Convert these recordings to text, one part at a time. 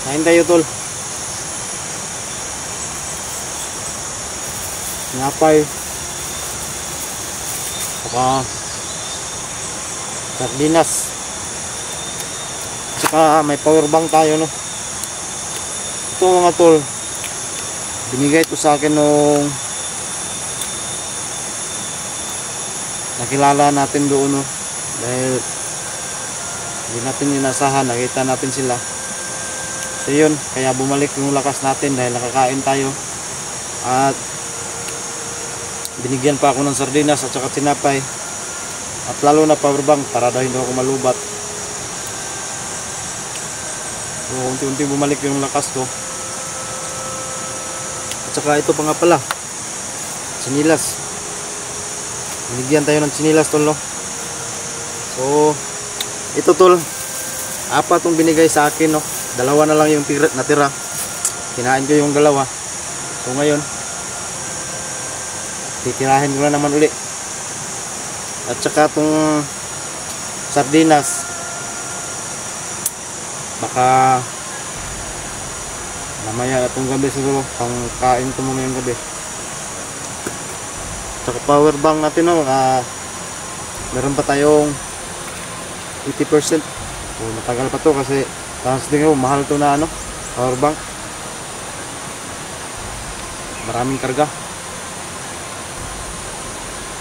Kain tayo tol. Tinapay. Saka sardinas. Saka may power bank tayo no. Ito mga tol, binigay ito sa akin nung nakilala natin doon no. Dahil hindi natin inasahan, nakita natin sila. So yun, kaya bumalik yung lakas natin dahil nakakain tayo. At binigyan pa ako ng sardinas at saka tinapay. At lalo na power bank para daw hindi ako malubat. So unti-unti bumalik yung lakas ko. At saka ito pa nga pala, sinilas. Binigyan tayo ng sinilas tol no. So ito tol, apat tong binigay sa akin no. Dalawa na lang yung natira. Kinain ko yung dalawa. So ngayon titirahin ko na naman uli. At saka itong sardinas, baka mamaya itong gabi siguro pang kain ko mamayang gabi. At saka power bank natin no, meron pa tayong 80%. So matagal pa to kasi tapos tingin ko mahal to na ano, power bank. Maraming karga.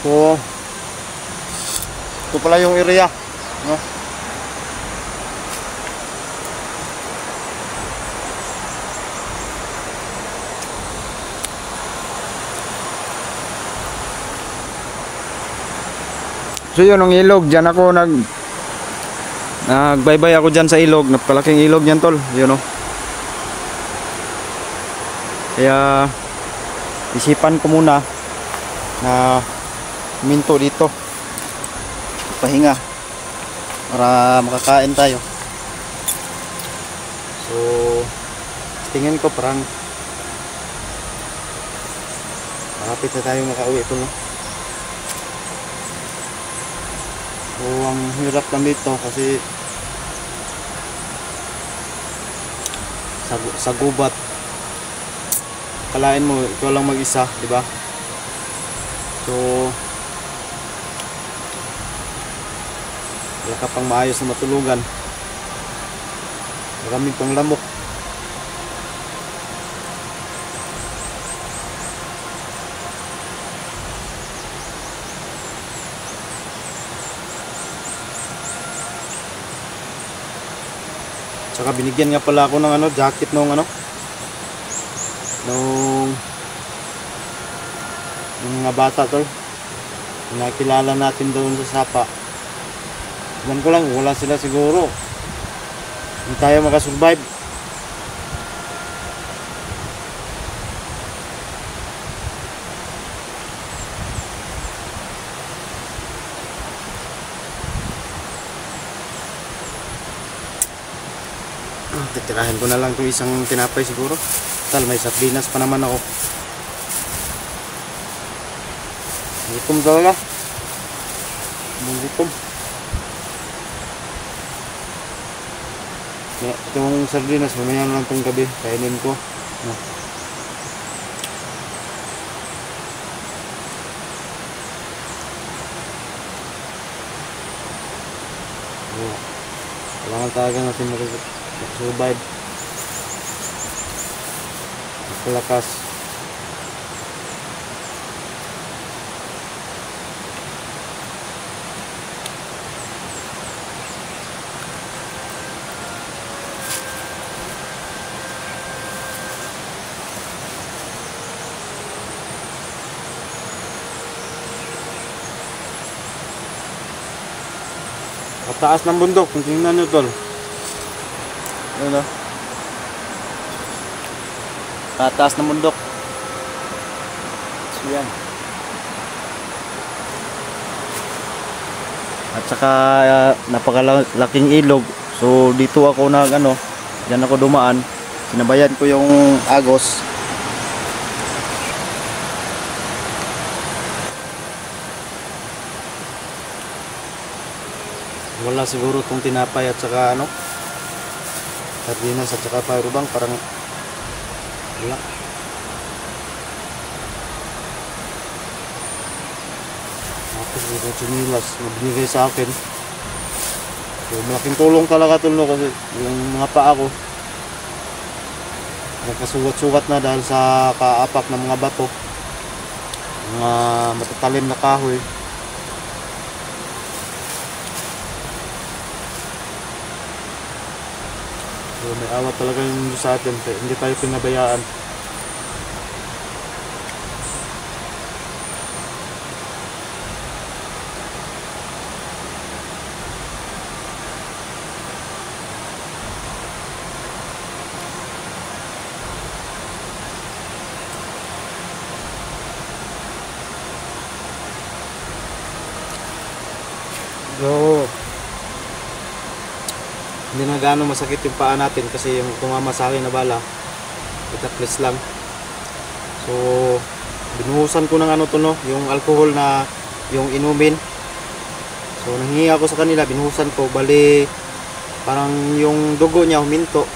So ito pala yung area no? So yun ang ilog, dyan ako nagbaybay ako dyan sa ilog. Napakalaking ilog yan tol, yun o. Kaya isipan ko muna na minto dito, pahinga para makakain tayo. So tingin ko parang malapit na tayo makauwi ito no. So ang hirap lang dito kasi sa gubat, kalain mo ikaw lang mag-isa, di ba? So wala ka pang maayos na matulugan, maraming pang lamok. Saka binigyan nga pala ako ng ano, jacket nung ano, nung mga bata tol, nakilala natin doon sa Sapa. Ilan ko lang, wala sila siguro, hindi tayo makasurvive. Titirahin ko na lang itong isang tinapay siguro. Tal, may sardinas pa naman ako. Gutom talaga. Gutom. Itong sardinas, mamaya na lang itong gabi. Kainin ko. No. Kailangan talaga natin mag-survive. Magpalakas. Taas ng bundok, kung tingnan nyo tol. Ayun o. Taas ng bundok. So yan. At saka napakalaking ilog. So dito ako diyan ako dumaan. Sinabayan ko yung agos. Wala siguro itong tinapay at saka sardinas at saka parubang, parang wala. Tapos yung chinilas na binigay sa akin, so malaking tulong talaga tol, no, kasi yung mga paa ko nagkasugat-sugat na dahil sa kaapak ng mga bato, mga matatalim na kahoy. So may awa talaga yung sa atin, kaya hindi tayo pinabayaan. So hindi na gaano masakit yung paa natin kasi yung tumama sa akin na bala, itaklis lang. So binuhusan ko ng ano to, no, yung alcohol na yung inumin. So nanghingi ako sa kanila, binuhusan ko, bali parang yung dugo niya huminto.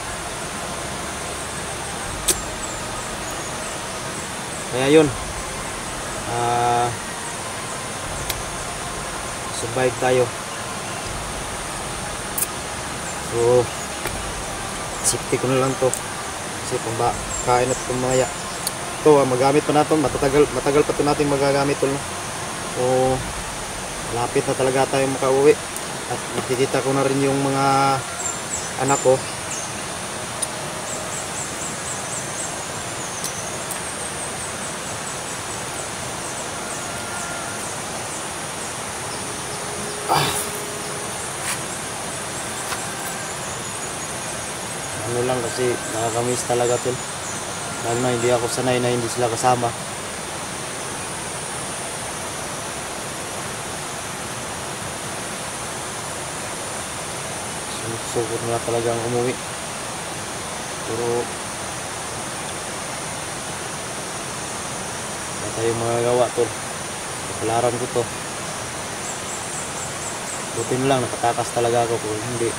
Kaya yun, survive tayo. So safety ko na lang to kasi pambakain at pamaya ito, magamit pa natin, matagal pa ito natin magagamit to, no? So malapit na talaga tayo makauwi at nakikita ko na rin yung mga anak ko. Ano lang kasi nakakamiss talaga tol, lalo na hindi ako sanay na hindi sila kasama. Sukot na talagang umuwi, pero wala tayong magagawa tol, kapalaran ko to. Buti na lang nakatakas talaga ako, kung hindi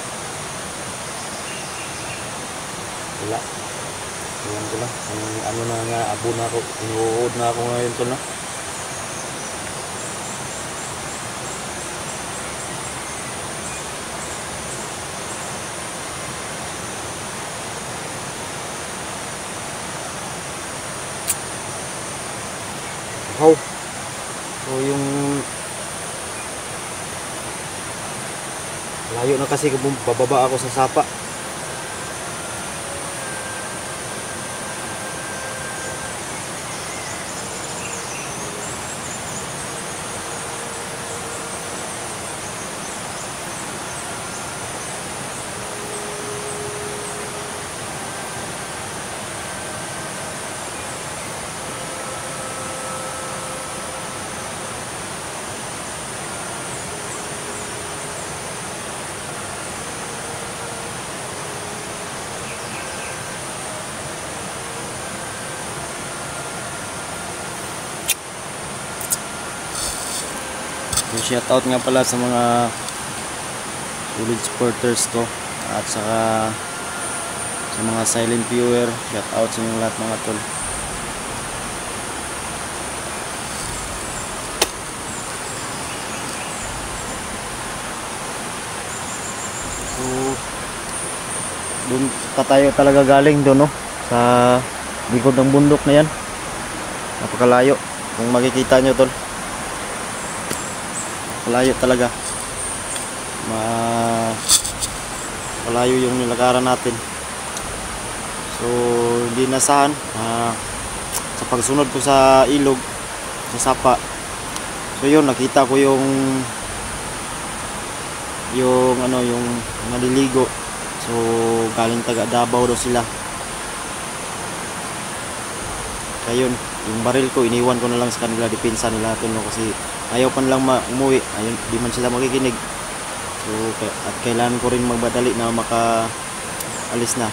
wala. Iwan ko lang kung ano na nga, abo na ako, inuud na ako ngayon tol, no? Wow. So yung layo na kasi kung bababa ako sa sapa. Shout out nga pala sa mga solid supporters ko at saka sa mga silent viewer. Shout out sa inyong lahat mga tol. So doon pa tayo talaga galing doon, no, sa likod ng bundok na yan. Napakalayo kung makikita nyo tol, malayo talaga, malayo yung nilakaran natin. So hindi nasahan sa pagsunod ko sa ilog, sa sapa. So yun, nakita ko yung ano, yung naliligo. So galing taga Davao daw sila. Kaya yun, yung baril ko iniwan ko na lang sa kanila, depensa nila ito, no, kasi ayaw pa nilang umuwi, ayun, di man sila makikinig. So at kailangan ko rin magbadali na makaalis na.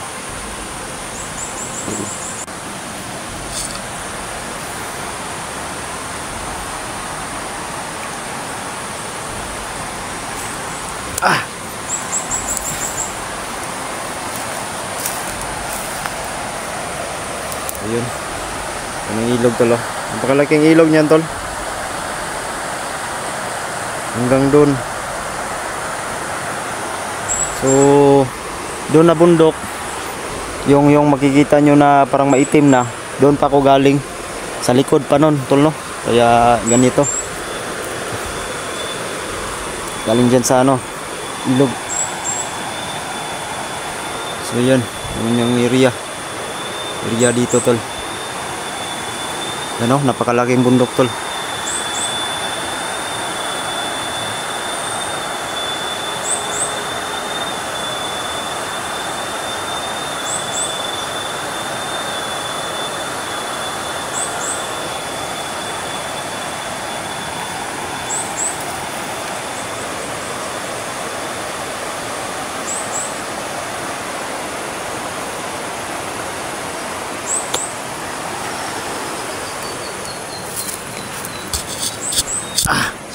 Yun. Ang ilog tol. Napakalaking ilog niyan tol. Hanggang doon. So doon na bundok. Yung makikita nyo na parang maitim na, doon pa ako galing. Sa likod pa nun tol, no? Kaya ganito. Galing dyan sa ano, ilog. So yun, yun yung area dito tol. Ano, napakalaking bundok tol.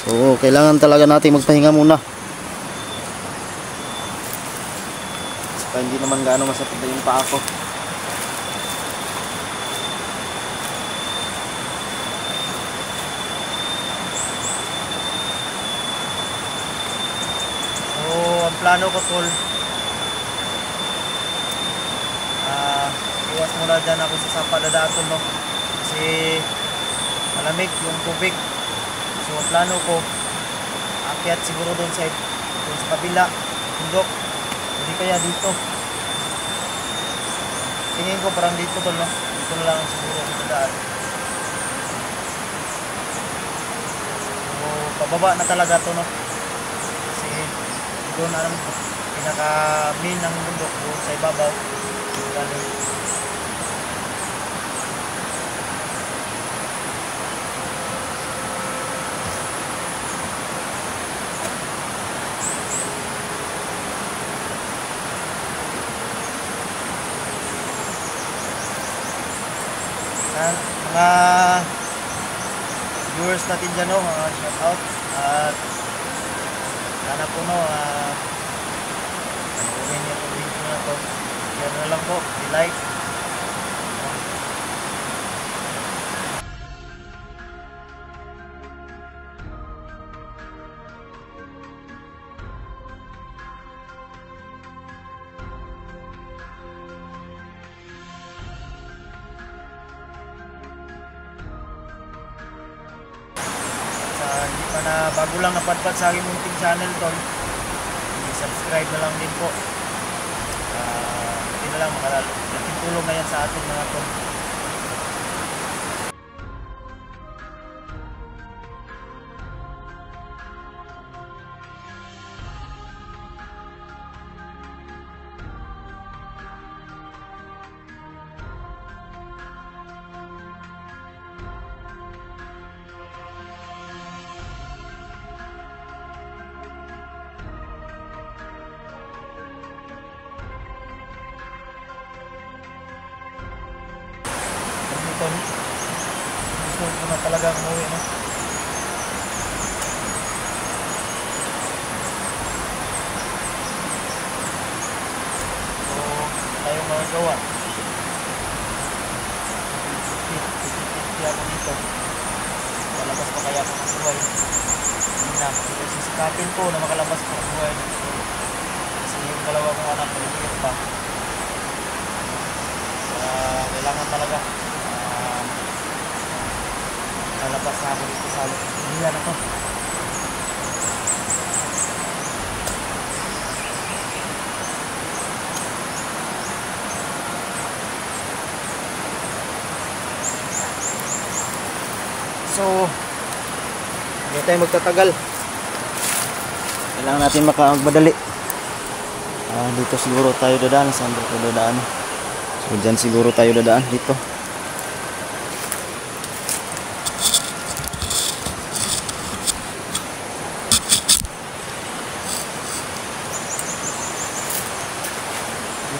So kailangan talaga natin magpahinga muna. Para hindi naman gaano masakit na yung paa ko. So ang plano ko tol, iwas muna dyan ako sa Sapadadaton, no? Kasi malamig yung tubig. So ang plano ko, akyat siguro doon sa kabila, bundok. Hindi kaya dito. Tingin ko parang dito tol, no? Dito na lang siguro ako dadaan. So pababa na talaga to, no? Kasi doon alam ko, pinaka main ng bundok doon sa ibabaw. Mga viewers natin dyan, no, mga shout out at sana po, no, panoorin niyo itong video na to, share na lang po, i-like. Hindi pa na bago lang napadpad sa aking munting channel tol, subscribe na lang din po. Hindi na lang, malaking tulong na yan sa ating mga tol. Gusto ko na talaga umuwi, no? So, tayong mga gawa. Pipit ako dito. Malabas pa kaya ako ng buhay. Hindi na. Sisikapin ko na makalabas ko ng buhay. Kasi yung dalawa kong anak naliligit pa. Kailangan talaga lalabas na ako dito sa liya na to. So hindi tayo magtatagal, kailangan natin magmadali. Dito siguro tayo dadaan. Saan tayo dadaan? So dyan siguro tayo dadaan dito.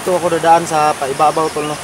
Dito ako dadaan sa paibabaw tol, no?